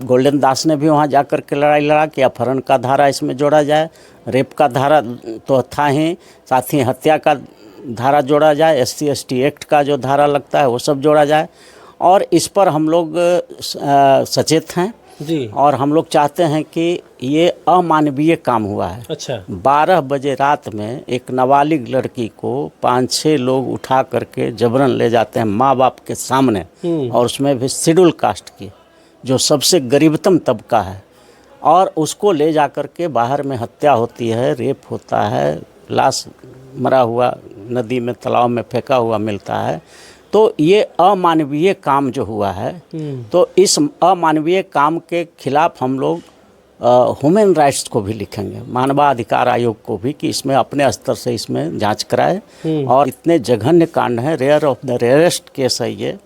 Golden दास ने भी वहाँ जा कर के लड़ाई लड़ा कि अपहरण का धारा इसमें जोड़ा जाए, रेप का धारा तो था ही, साथ ही हत्या का धारा जोड़ा जाए, SC/ST एक्ट का जो धारा लगता है वो सब जोड़ा जाए। और इस पर हम लोग सचेत हैं जी। और हम लोग चाहते हैं कि ये अमानवीय काम हुआ है। अच्छा। 12 बजे रात में एक नाबालिग लड़की को 5-6 लोग उठा करके जबरन ले जाते हैं माँ बाप के सामने, और उसमें भी शेड्यूल कास्ट की, जो सबसे गरीबतम तबका है, और उसको ले जा कर के बाहर में हत्या होती है, रेप होता है, लाश मरा हुआ नदी में तालाब में फेंका हुआ मिलता है। तो ये अमानवीय काम जो हुआ है, तो इस अमानवीय काम के खिलाफ हम लोग ह्यूमन राइट्स को भी लिखेंगे, मानवाधिकार आयोग को भी, कि इसमें अपने स्तर से इसमें जांच कराए। और इतने जघन्य कांड है, rare of the rarest case है ये,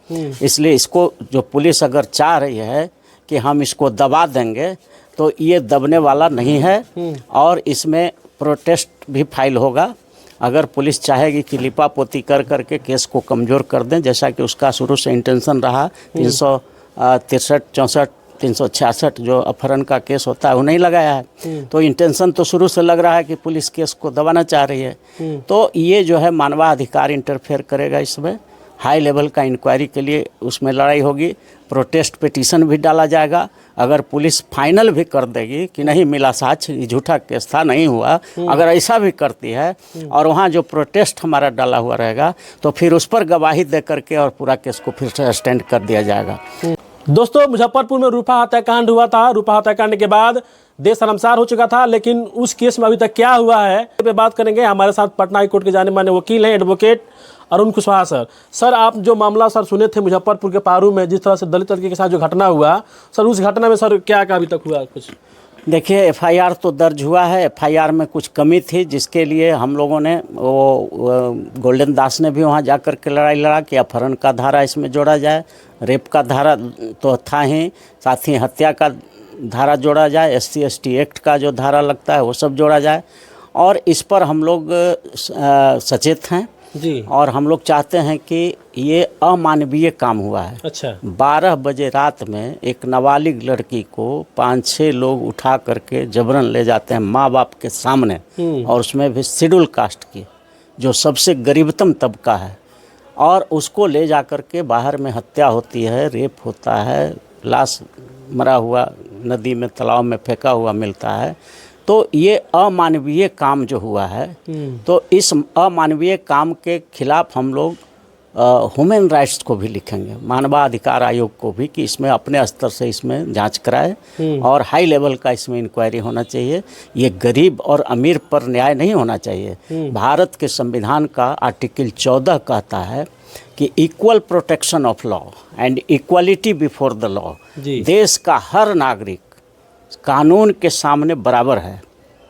इसलिए इसको जो पुलिस अगर चाह रही है कि हम इसको दबा देंगे, तो ये दबने वाला नहीं है। और इसमें प्रोटेस्ट भी फाइल होगा। अगर पुलिस चाहेगी कि लिपापोती कर करके केस को कमज़ोर कर दें, जैसा कि उसका शुरू से इंटेंशन रहा, 363, 64, 366 जो अपहरण का केस होता है वो नहीं लगाया है, तो इंटेंशन तो शुरू से लग रहा है कि पुलिस केस को दबाना चाह रही है। तो ये जो है मानवाधिकार इंटरफेयर करेगा इसमें, हाई लेवल का इंक्वायरी के लिए उसमें लड़ाई होगी, प्रोटेस्ट पिटीशन भी डाला जाएगा। अगर पुलिस फाइनल भी कर देगी कि नहीं मिला साक्ष्य, झूठा केस था, नहीं हुआ, अगर ऐसा भी करती है और वहाँ जो प्रोटेस्ट हमारा डाला हुआ रहेगा, तो फिर उस पर गवाही दे करके और पूरा केस को फिर से स्टैंड कर दिया जाएगा। दोस्तों, मुजफ्फरपुर में रूपा हत्याकांड हुआ था। रूपा हत्याकांड के बाद देश शर्मसार हो चुका था, लेकिन उस केस में अभी तक क्या हुआ है इस पे बात करेंगे। हमारे साथ पटना हाई कोर्ट के जाने माने वकील हैं, advocate Arun Kushwaha sir. Sir, आप जो मामला सर सुने थे मुजफ्फरपुर के पारू में, जिस तरह से दलित लड़की के साथ जो घटना हुआ, सर उस घटना में सर क्या अभी तक हुआ कुछ? देखिए, FIR तो दर्ज हुआ है। FIR में कुछ कमी थी, जिसके लिए हम लोगों ने गोल्डन दास ने भी वहाँ जा कर के लड़ाई लड़ा कि अपहरण का धारा इसमें जोड़ा जाए, रेप का धारा तो था ही, साथ ही हत्या का धारा जोड़ा जाए, SC/ST एक्ट का जो धारा लगता है वो सब जोड़ा जाए। और इस पर हम लोग सचेत हैं जी। और हम लोग चाहते हैं कि ये अमानवीय काम हुआ है। अच्छा। 12 बजे रात में एक नाबालिग लड़की को 5-6 लोग उठा करके जबरन ले जाते हैं माँ बाप के सामने, और उसमें भी शेड्यूल कास्ट की, जो सबसे गरीबतम तबका है, और उसको ले जा कर के बाहर में हत्या होती है, रेप होता है, लाश मरा हुआ नदी में तालाब में फेंका हुआ मिलता है। तो ये अमानवीय काम जो हुआ है, तो इस अमानवीय काम के खिलाफ हम लोग ह्यूमन राइट्स को भी लिखेंगे, मानवाधिकार आयोग को भी, कि इसमें अपने स्तर से इसमें जांच कराए और हाई लेवल का इसमें इंक्वायरी होना चाहिए। ये गरीब और अमीर पर न्याय नहीं होना चाहिए। भारत के संविधान का आर्टिकल 14 कहता है कि equal protection of law and equality before the law. देश का हर नागरिक कानून के सामने बराबर है,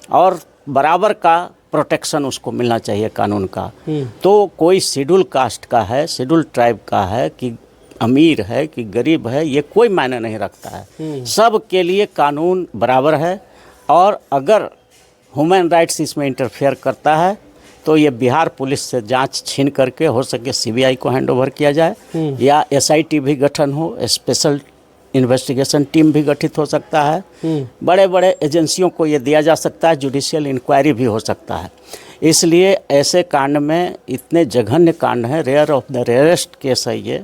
और बराबर का प्रोटेक्शन उसको मिलना चाहिए कानून का। तो कोई शेड्यूल कास्ट का है, शेड्यूल ट्राइब का है, कि अमीर है कि गरीब है, ये कोई मायने नहीं रखता है। सब के लिए कानून बराबर है। और अगर ह्यूमन राइट्स इसमें इंटरफेयर करता है, तो ये बिहार पुलिस से जांच छीन करके हो सके CBI को हैंडओवर किया जाए, या SIT भी गठन हो, स्पेशल इन्वेस्टिगेशन टीम भी गठित हो सकता है, बड़े बड़े एजेंसियों को ये दिया जा सकता है, जुडिशियल इंक्वायरी भी हो सकता है। इसलिए ऐसे कांड में, इतने जघन्य कांड हैं, rare of the rarest case है ये,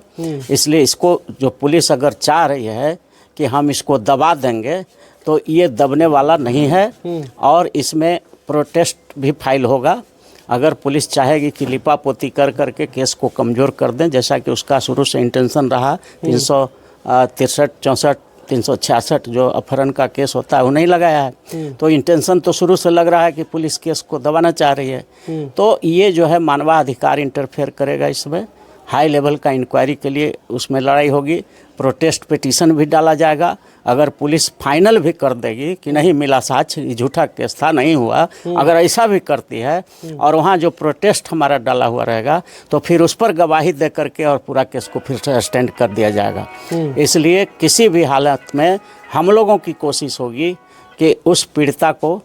इसलिए इसको जो पुलिस अगर चाह रही है कि हम इसको दबा देंगे, तो ये दबने वाला नहीं है। और इसमें प्रोटेस्ट भी फाइल होगा। अगर पुलिस चाहेगी कि लिपापोती कर करके केस को कमज़ोर कर दें, जैसा कि उसका शुरू से इंटेंशन रहा, 363, 64, 366 जो अपहरण का केस होता है वो नहीं लगाया है, तो इंटेंशन तो शुरू से लग रहा है कि पुलिस केस को दबाना चाह रही है। तो ये जो है मानवाधिकार इंटरफेयर करेगा इसमें, हाई लेवल का इंक्वायरी के लिए उसमें लड़ाई होगी, प्रोटेस्ट पिटीशन भी डाला जाएगा। अगर पुलिस फाइनल भी कर देगी कि नहीं मिला साक्ष्य, झूठा केस था, नहीं हुआ, अगर ऐसा भी करती है और वहाँ जो प्रोटेस्ट हमारा डाला हुआ रहेगा, तो फिर उस पर गवाही दे करके और पूरा केस को फिर से स्टैंड कर दिया जाएगा। इसलिए किसी भी हालत में हम लोगों की कोशिश होगी कि उस पीड़िता को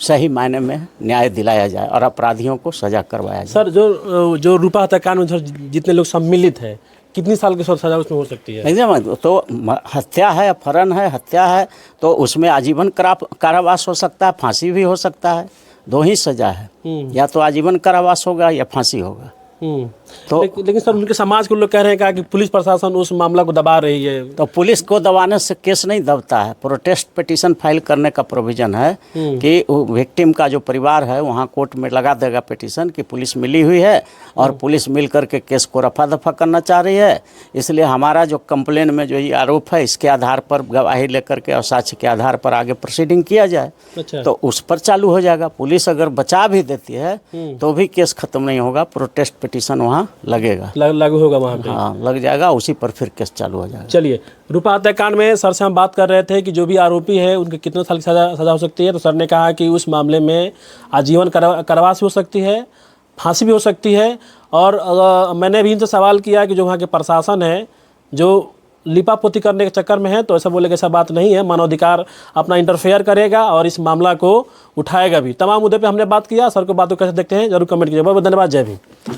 सही मायने में न्याय दिलाया जाए और अपराधियों को सजा करवाया जाए। सर, जो रूपा हत्याकांड में जितने लोग सम्मिलित हैं, कितनी साल की सजा उसमें हो सकती है? एकदम तो हत्या है, अपहरण है, हत्या है तो उसमें आजीवन कारावास हो सकता है, फांसी भी हो सकता है। 2 ही सजा है, या तो आजीवन कारावास होगा या फांसी होगा। तो लेकिन सर उनके समाज के लोग कह रहे हैं कि पुलिस प्रशासन उस मामला को दबा रही है। तो पुलिस को दबाने से केस नहीं दबता है। प्रोटेस्ट पिटीशन फाइल करने का प्रोविज़न है कि विक्टिम का जो परिवार है वहाँ कोर्ट में लगा देगा पिटीशन कि पुलिस मिली हुई है और पुलिस मिल करके केस को रफा दफा करना चाह रही है, इसलिए हमारा जो कंप्लेन में जो ये आरोप है इसके आधार पर गवाही लेकर के और साक्ष्य के आधार पर आगे प्रोसीडिंग किया जाए। अच्छा। तो उस पर चालू हो जाएगा। पुलिस अगर बचा भी देती है तो भी केस खत्म नहीं होगा, प्रोटेस्ट पिटीशन वहाँ लगेगा, लागू होगा वहाँ पे। हाँ लग जाएगा, उसी पर फिर केस चालू हो जाएगा। चलिए, रूपा हत्याकांड में सर से हम बात कर रहे थे कि जो भी आरोपी है उनके कितने साल की सजा हो सकती है। तो सर ने कहा कि उस मामले में आजीवन कारावास भी हो सकती है, फांसी भी हो सकती है। और मैंने भी इनसे सवाल किया कि जो वहाँ के प्रशासन है जो लिपापोती करने के चक्कर में है, तो ऐसा बोले कि ऐसा बात नहीं है, मानवाधिकार अपना इंटरफेयर करेगा और इस मामला को उठाएगा भी। तमाम मुद्दे पे हमने बात किया। सर को बातों कैसे देखते हैं जरूर कमेंट कीजिए। बहुत बहुत धन्यवाद। जय भीम।